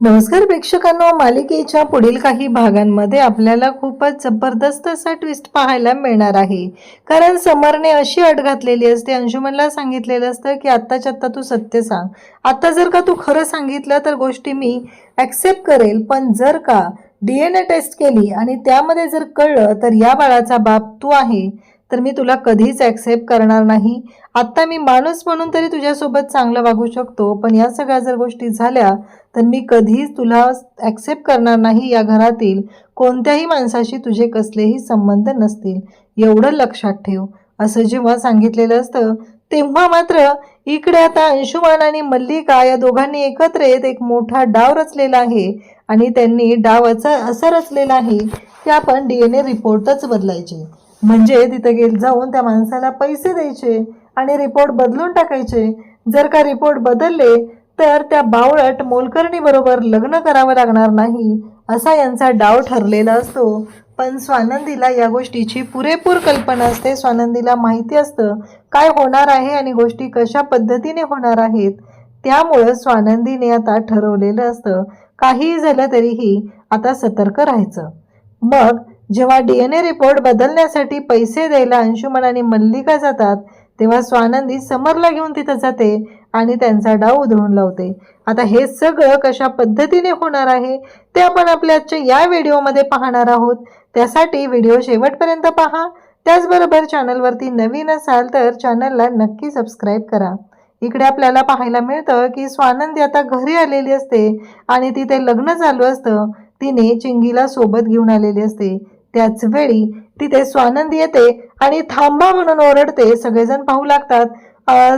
नमस्कार प्रेक्षकांनो, मालिकेच्या पुढील काही भागांमध्ये आपल्याला खूपच जबरदस्त असा ट्विस्ट पाहायला मिळणार आहे. कारण समरने अशी अट घातलेली असते, अंशुमनला सांगितलेलं असतं की आत्ताच्या आत्ता तू सत्य सांग. आता जर का तू खरं सांगितलं तर गोष्टी मी ॲक्सेप्ट करेल, पण जर का DNA टेस्ट केली आणि त्यामध्ये जर कळलं तर या बाळाचा बाप तू आहे तर मी तुला कधीच ॲक्सेप्ट करणार नाही. आत्ता मी माणूस म्हणून तरी तुझ्यासोबत चांगलं वागू शकतो, पण या सगळ्या जर गोष्टी झाल्या तर मी कधीच तुला ॲक्सेप्ट करणार नाही. या घरातील कोणत्याही माणसाशी तुझे कसलेही संबंध नसतील, एवढं लक्षात ठेव, असं जेव्हा सांगितलेलं असतं तेव्हा मात्र इकडे आता अंशुमन आणि मल्लिका या दोघांनी एकत्र येत एक मोठा डाव रचलेला आहे. आणि त्यांनी डाव असा रचलेला आहे की आपण DNA रिपोर्टच बदलायचे, म्हणजे तिथे जाऊन त्या माणसाला पैसे द्यायचे आणि रिपोर्ट बदलून टाकायचे. जर का रिपोर्ट बदलले तर त्या बावळट मोलकर्णी बरोबर लग्न करावं लागणार नाही, असा यांचा डाव ठरलेला असतो. पण स्वानंदीला या गोष्टीची पुरेपूर कल्पना असते. स्वानंदीला माहिती असतं काय होणार आहे आणि गोष्टी कशा पद्धतीने होणार आहेत. त्यामुळं स्वानंदीने आता ठरवलेलं असतं काहीही झालं तरीही आता सतर्क राहायचं. मग जेव्हा DNA रिपोर्ट बदलण्यासाठी पैसे द्यायला अंशुमन आणि मल्लिका जातात तेव्हा स्वानंदी समरला घेऊन तिथं जाते आणि त्यांचा डाव उधळून लावते. आता हे सगळं कशा पद्धतीने होणार आहे ते आपण आपल्या आजच्या या व्हिडिओमध्ये पाहणार आहोत. त्यासाठी व्हिडिओ शेवटपर्यंत पहा. त्याचबरोबर चॅनलवरती नवीन असाल तर चॅनलला नक्की सबस्क्राईब करा. इकडे आपल्याला पाहायला मिळतं की स्वानंदी आता घरी आलेली असते आणि तिथे लग्न चालू असतं. तिने चिंगीला सोबत घेऊन आलेली असते. त्याच वेळी तिथे स्वानंदी येते आणि थांबा म्हणून ओरडते. सगळेजण पाहू लागतात.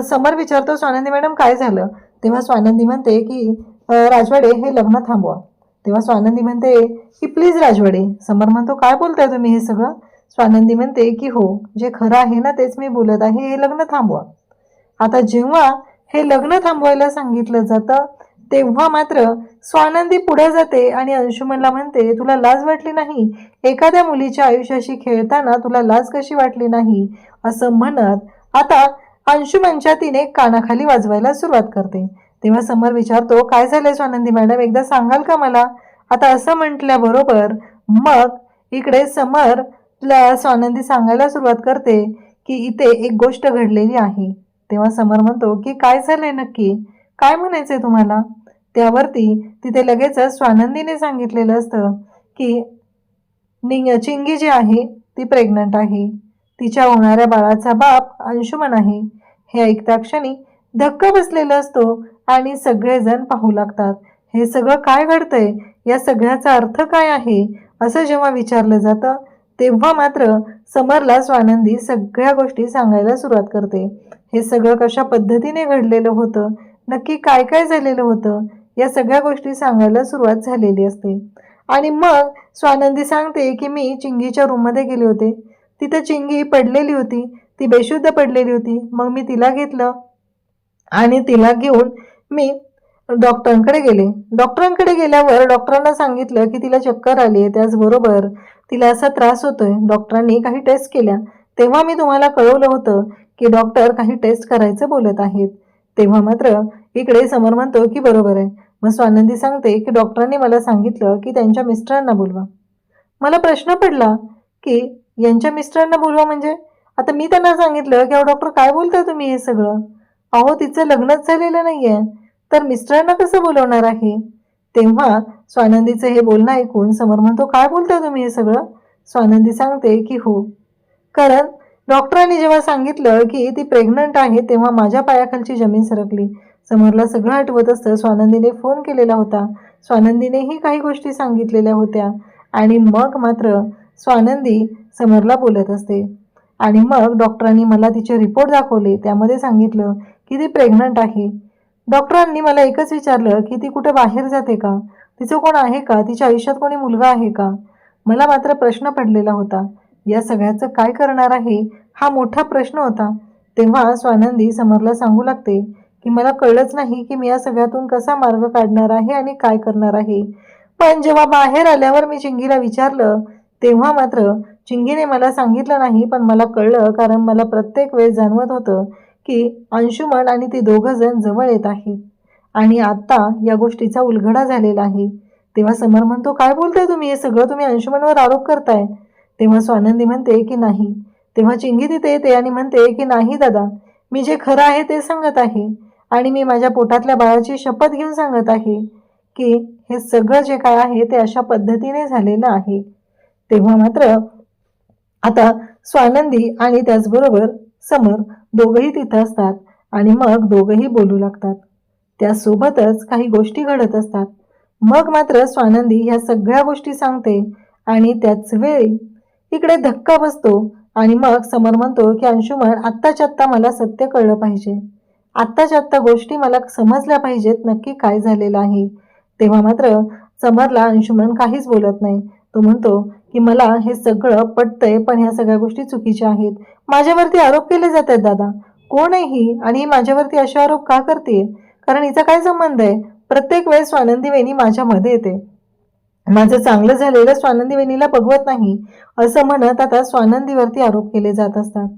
समर विचारतो, स्वानंदी मॅडम काय झालं? तेव्हा स्वानंदी म्हणते की राजवाडे हे लग्न थांबवा. तेव्हा स्वानंदी म्हणते की प्लीज राजवाडे. समर म्हणतो काय बोलताय तुम्ही हे सगळं? स्वानंदी म्हणते की हो, जे खरं आहे ना तेच मी बोलत आहे, हे लग्न थांबवा. आता जेव्हा हे लग्न थांबवायला सांगितलं जातं तेव्हा मात्र स्वानंदी पुढे जाते आणि अंशुमनला म्हणते तुला लाज वाटली नाही? एखाद्या मुलीच्या आयुष्याशी खेळताना तुला लाज कशी वाटली नाही? असं म्हणत आता अंशुमनच्या तिने कानाखाली वाजवायला सुरुवात करते. तेव्हा समर विचारतो काय झालंय स्वानंदी मॅडम, एकदा सांगाल का मला? आता असं म्हटल्याबरोबर मग इकडे समरला स्वानंदी सांगायला सुरुवात करते की इथे एक गोष्ट घडलेली आहे. तेव्हा समर म्हणतो की काय झालंय नक्की, काय म्हणायचंय तुम्हाला? त्यावरती तिथे लगेचच स्वानंदीने सांगितलेलं असतं की चिंगी जी आहे ती प्रेग्नंट आहे. तिच्या होणाऱ्या बाळाचा बाप अंशुमन आहे. हे ऐकता क्षणी धक्का बसलेला असतो आणि सगळेजण पाहू लागतात. हे सगळं काय घडतंय, या सगळ्याचा अर्थ काय आहे, असं जेव्हा विचारलं जातं तेव्हा मात्र समरला स्वानंदी सगळ्या गोष्टी सांगायला सुरुवात करते. हे सगळं कशा पद्धतीने घडलेलं होतं, नक्की काय काय झालेलं होतं, या सगळ्या गोष्टी सांगायला सुरुवात झालेली असते. आणि मग स्वानंदी सांगते की मी चिंगीच्या रूममध्ये गेले होते. तिथं चिंगी पडलेली होती, ती बेशुद्ध पडलेली होती. मग मी तिला घेतलं आणि तिला घेऊन मी डॉक्टरांकडे गेले. डॉक्टरांकडे गेल्यावर डॉक्टरांना सांगितलं की तिला चक्कर आली, त्याचबरोबर तिला असा त्रास होतोय. डॉक्टरांनी काही टेस्ट केल्या तेव्हा मी तुम्हाला कळवलं होतं की डॉक्टर काही टेस्ट करायचं बोलत आहेत. तेव्हा मात्र इकडे समर म्हणतो की बरोबर आहे. मग स्वानंदी सांगते की डॉक्टरांनी मला सांगितलं की त्यांच्या मिस्टरांना बोलवा. मला प्रश्न पडला की यांच्या मिस्टरांना बोलवा म्हणजे? आता मी त्यांना सांगितलं की अहो डॉक्टर काय बोलताय तुम्ही हे सगळं? अहो तिचं लग्नच झालेलं नाहीये, तर मिस्टरांना कसं बोलवणार आहे? तेव्हा स्वानंदीचं हे बोलणं ऐकून समर म्हणतो काय बोलताय तुम्ही हे सगळं? स्वानंदी सांगते की हो, कारण डॉक्टरांनी जेव्हा सांगितलं की ती प्रेग्नंट आहे तेव्हा माझ्या पायाखालची जमीन सरकली. समरला सगळं आठवत असतं. स्वानंदीने फोन केलेला होता, स्वानंदीनेही काही गोष्टी सांगितलेल्या होत्या आणि मग मात्र स्वानंदी समरला बोलत असते. आणि मग डॉक्टरांनी मला तिचे रिपोर्ट दाखवले, त्यामध्ये सांगितलं की ती प्रेग्नंट आहे. डॉक्टरांनी मला एकच विचारलं की ती कुठे बाहेर जाते का, तिचं कोण आहे का, तिच्या आयुष्यात कोणी मुलगा आहे का? मला मात्र प्रश्न पडलेला होता, या सगळ्याचं काय करणार आहे हा मोठा प्रश्न होता. तेव्हा स्वानंदी समरला सांगू लागते की मला कळलंच नाही की मी या सगळ्यातून कसा मार्ग काढणार आहे आणि काय करणार आहे. पण जेव्हा बाहेर आल्यावर मी चिंगीला विचारलं तेव्हा मात्र चिंगीने मला सांगितलं नाही, पण मला कळलं, कारण मला प्रत्येक वेळेस जाणवत होतं की अंशुमन आणि ती दोघं जण जवळ येत आहेत. आणि आता या गोष्टीचा उलगडा झालेला आहे. तेव्हा समर म्हणतो, काय बोलताय तुम्ही, हे सगळं तुम्ही अंशुमनवर आरोप करताय. तेव्हा स्वानंदी म्हणते की नाही. तेव्हा चिंगी तिथे येते आणि म्हणते की नाही दादा, मी जे खरं आहे ते सांगत आहे आणि मी माझ्या पोटातल्या बाळाची शपथ घेऊन सांगत आहे की हे सगळं जे काय आहे ते अशा पद्धतीने झालेलं आहे. तेव्हा मात्र आता स्वानंदी आणि त्याचबरोबर समर दोघंही तिथं असतात आणि मग दोघंही बोलू लागतात. त्यासोबतच काही गोष्टी घडत असतात. मग मात्र स्वानंदी ह्या सगळ्या गोष्टी सांगते आणि त्याच वेळी इकडे धक्का बसतो आणि मग समर म्हणतो की अंशुमन, आत्ताच्या आत्ता मला सत्य कळलं पाहिजे, आत्ताच्या आत्ता गोष्टी मला समजल्या पाहिजेत नक्की काय झालेलं आहे. तेव्हा मात्र समरला अंशुमन काहीच बोलत नाही. तो म्हणतो की मला हे सगळं पटतंय, पण ह्या सगळ्या गोष्टी चुकीच्या आहेत. माझ्यावरती आरोप केले जात आहेत दादा. कोण आहे ही आणि ही माझ्यावरती असे आरोप का करते? कारण हिचा काय संबंध आहे? प्रत्येक वेळेस स्वानंदी वहिनी माझ्यामध्ये येते, माझं चांगलं झालेलं स्वानंदी वहिनीला बघवत नाही, असं म्हणत आता स्वानंदीवरती आरोप केले जात असतात.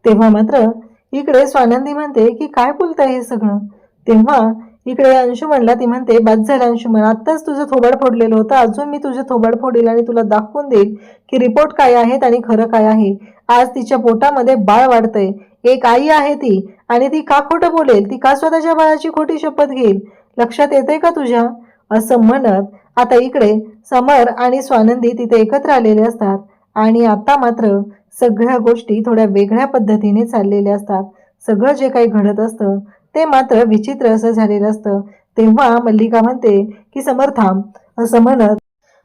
तेव्हा मात्र इकडे स्वानंदी म्हणते की काय बोलताय हे सगळं. तेव्हा इकडे अंशुमनला ती म्हणते, बस झालं अंशुमन, आत्ताच तुझं थोबाड फोडलेलं होतं, अजून मी तुझं थोबाड फोडेल आणि तुला दाखवून देईल की रिपोर्ट काय आहेत आणि खरं काय आहे. आज तिच्या पोटामध्ये बाळ वाढतंय, एक आई आहे ती, आणि ती का खोटं बोलेल, ती का स्वतःच्या बाळाची खोटी शपथ घेईल, लक्षात येते का तुझ्या, असं म्हणत आता इकडे समर आणि स्वानंदी तिथे एकत्र आलेले असतात. आणि आता मात्र सगळ्या गोष्टी थोड्या वेगळ्या पद्धतीने चाललेल्या असतात. सगळं जे काही घडत असतं ते मात्र विचित्र असं झालेलं असतं. तेव्हा मल्लिका म्हणते की समर थांब, असं म्हणत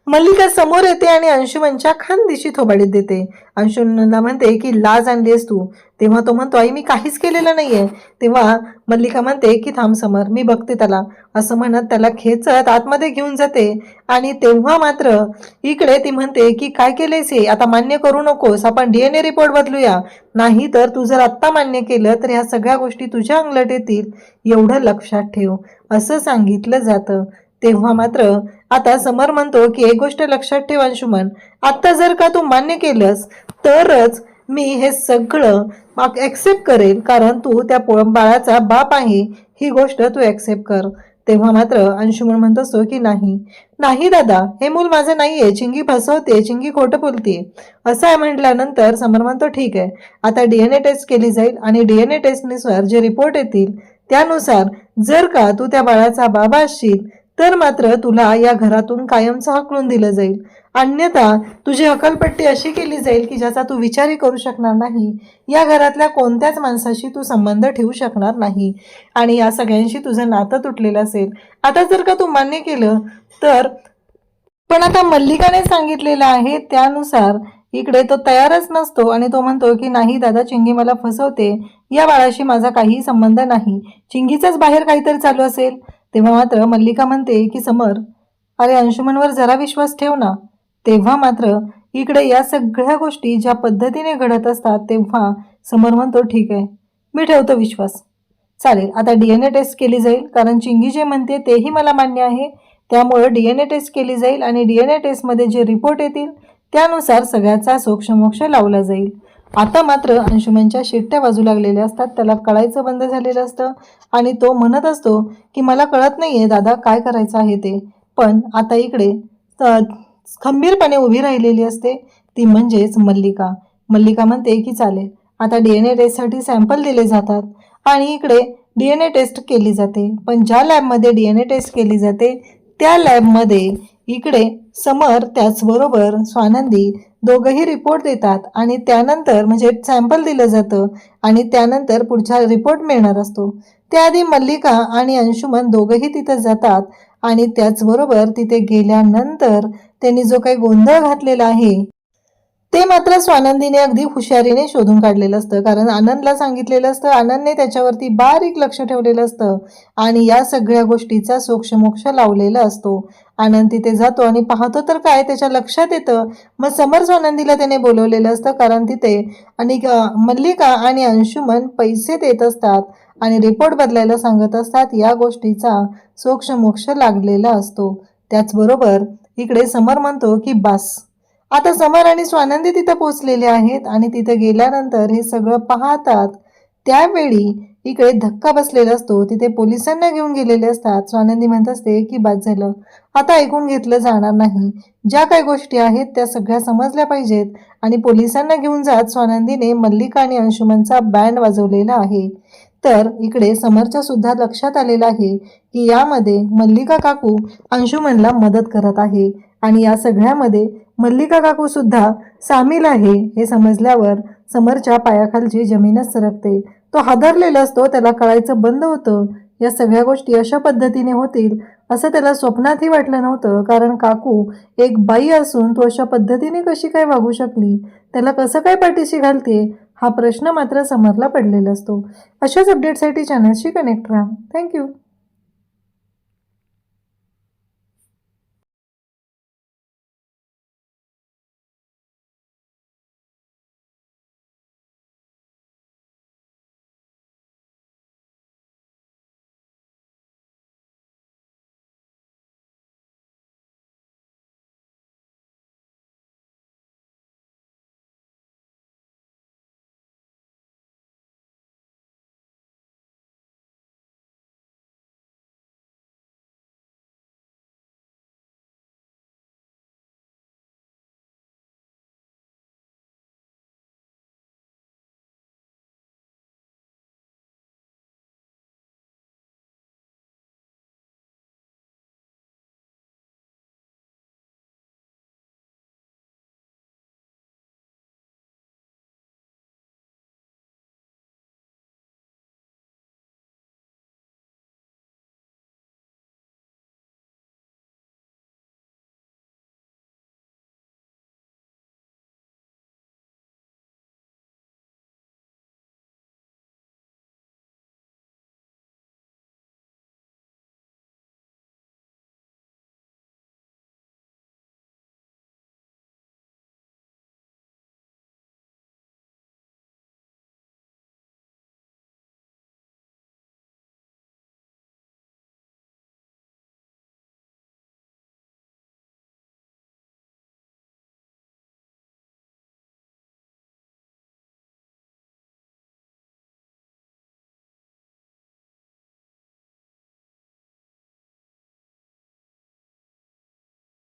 मल्लिका समोर येते आणि अंशुमनच्या खांदीशी थोबाडीत देते. अंशुमनला म्हणते की लाज आणलीस तू. तेव्हा तो म्हणतो, आई मी काहीच केलेलं नाहीये. तेव्हा मल्लिका म्हणते की थांब समर, मी बघते त्याला, असं म्हणत त्याला खेचत आतमध्ये घेऊन जाते. आणि तेव्हा मात्र इकडे ती म्हणते की काय केलेस हे, आता मान्य करू नकोस, आपण DNA रिपोर्ट बदलूया, नाही तर तू जर आत्ता मान्य केलं तर ह्या सगळ्या गोष्टी तुझ्या अंगलट येतील, एवढं लक्षात ठेव, असं सांगितलं जातं. तेव्हा मात्र आता समर म्हणतो की एक गोष्ट लक्षात ठेव अंशुमन, आता जर का तू मान्य केलंस तरच मी हे सगळं ॲक्सेप्ट करेल, कारण तू त्या बाळाचा बाप आहे, ही गोष्ट तू ॲक्सेप्ट कर. तेव्हा मात्र अंशुमन म्हणत असतो की नाही नाही दादा, हे मूल माझं नाहीये, चिंगी फसवते, चिंगी खोटं बोलते, असं आहे. म्हटल्यानंतर समर म्हणतो ठीक आहे, आता DNA टेस्ट केली जाईल आणि DNA टेस्टनुसार जे रिपोर्ट येतील त्यानुसार जर का तू त्या बाळाचा बाबा असशील तर मात्र तुला या घरातून कायमचं हाकलून दिलं जाईल, अन्यथा तुझी हकलपट्टी अशी केली जाईल की ज्याचा तू विचारही करू शकणार नाही. या घरातल्या कोणत्याच माणसाशी तू संबंध ठेवू शकणार नाही आणि या सगळ्यांशी तुझं नातं तुटलेलं असेल. आता जर का तू मान्य केलं तर, पण आता मल्लिकाने सांगितलेलं आहे त्यानुसार इकडे तो तयारच नसतो आणि तो म्हणतो की नाही दादा, चिंगी मला फसवते, या बाळाशी माझा काहीही संबंध नाही, चिंगीचाच बाहेर काहीतरी चालू असेल. तेव्हा मात्र मल्लिका म्हणते की समर, अरे अंशुमनवर जरा विश्वास ठेव ना. तेव्हा मात्र इकडे या सगळ्या गोष्टी ज्या पद्धतीने घडत असतात तेव्हा समर म्हणतो ठीक आहे, मी ठेवतो विश्वास, चालेल, आता DNA टेस्ट केली जाईल, कारण चिंगी जे म्हणते तेही मला मान्य आहे, त्यामुळे DNA टेस्ट केली जाईल आणि DNA टेस्टमध्ये जे रिपोर्ट येतील त्यानुसार सगळ्याचा सोक्षमोक्ष लावला जाईल. आता मात्र अंशुमनच्या शिट्ट्या वाजू लागलेल्या असतात, त्याला कळायचं बंद झालेलं असतं आणि तो म्हणत असतो की मला कळत नाहीये दादा काय करायचं आहे ते. पण आता इकडे खंबीरपणे उभी राहिलेली असते ती म्हणजेच मल्लिका. मल्लिका म्हणते की चालेल, आता DNA टेस्टसाठी सॅम्पल दिले जातात आणि इकडे DNA टेस्ट केली जाते. पण ज्या लॅबमध्ये DNA टेस्ट केली जाते त्या लॅबमध्ये इकडे समर त्याचबरोबर स्वानंदी दोघंही रिपोर्ट देतात आणि त्यानंतर म्हणजे सॅम्पल दिलं जातं आणि त्यानंतर पुढचा रिपोर्ट मिळणार असतो. त्याआधी मल्लिका आणि अंशुमन दोघंही तिथं जातात आणि त्याचबरोबर तिथे गेल्यानंतर त्यांनी जो काही गोंधळ घातलेला आहे ते मात्र स्वानंदीने अगदी हुशारीने शोधून काढलेलं असतं, कारण आनंदला सांगितलेलं असतं, आनंदने त्याच्यावरती बारीक लक्ष ठेवलेलं असतं आणि या सगळ्या गोष्टीचा सोक्षमोक्ष लावलेला असतो. आनंद तिथे जातो आणि पाहतो तर काय त्याच्या लक्षात येतं, मग समर स्वानंदीला त्याने बोलवलेलं असतं, कारण तिथे आणि मल्लिका आणि अंशुमन पैसे देत असतात आणि रिपोर्ट बदलायला सांगत असतात. या गोष्टीचा सोक्षमोक्ष लागलेला असतो. त्याचबरोबर इकडे समर म्हणतो की बस, आता समर आणि स्वानंदी तिथं पोचलेले आहेत आणि तिथं गेल्यानंतर हे सगळं पाहतात. त्यावेळी इकडे धक्का बसलेला असतो, तिथे पोलिसांना घेऊन गेलेले असतात. स्वानंदी म्हणत असते की बाद झालं, आता ऐकून घेतलं जाणार नाही, ज्या काही गोष्टी आहेत त्या सगळ्या समजल्या पाहिजेत. आणि पोलिसांना घेऊन जात स्वानंदीने मल्लिका आणि अंशुमनचा बँड वाजवलेला आहे. तर इकडे समरच्या सुद्धा लक्षात आलेलं आहे की यामध्ये मल्लिका काकू अंशुमनला मदत करत आहे आणि या सगळ्यामध्ये मल्लिका काकू सुद्धा सामील आहे हे समजल्यावर समरच्या पायाखालची जमीनच सरकते. तो हादरलेला असतो, त्याला कळायचं बंद होतं या सगळ्या गोष्टी अशा पद्धतीने होतील असं त्याला स्वप्नातही वाटलं नव्हतं. कारण काकू एक बाई असून तो अशा पद्धतीने कशी काय वागू शकली, त्याला कसं काय पाठीशी घालते हा प्रश्न मात्र समरला पडलेला असतो. अशाच अपडेटसाठी चॅनलशी कनेक्ट राहा. थँक्यू.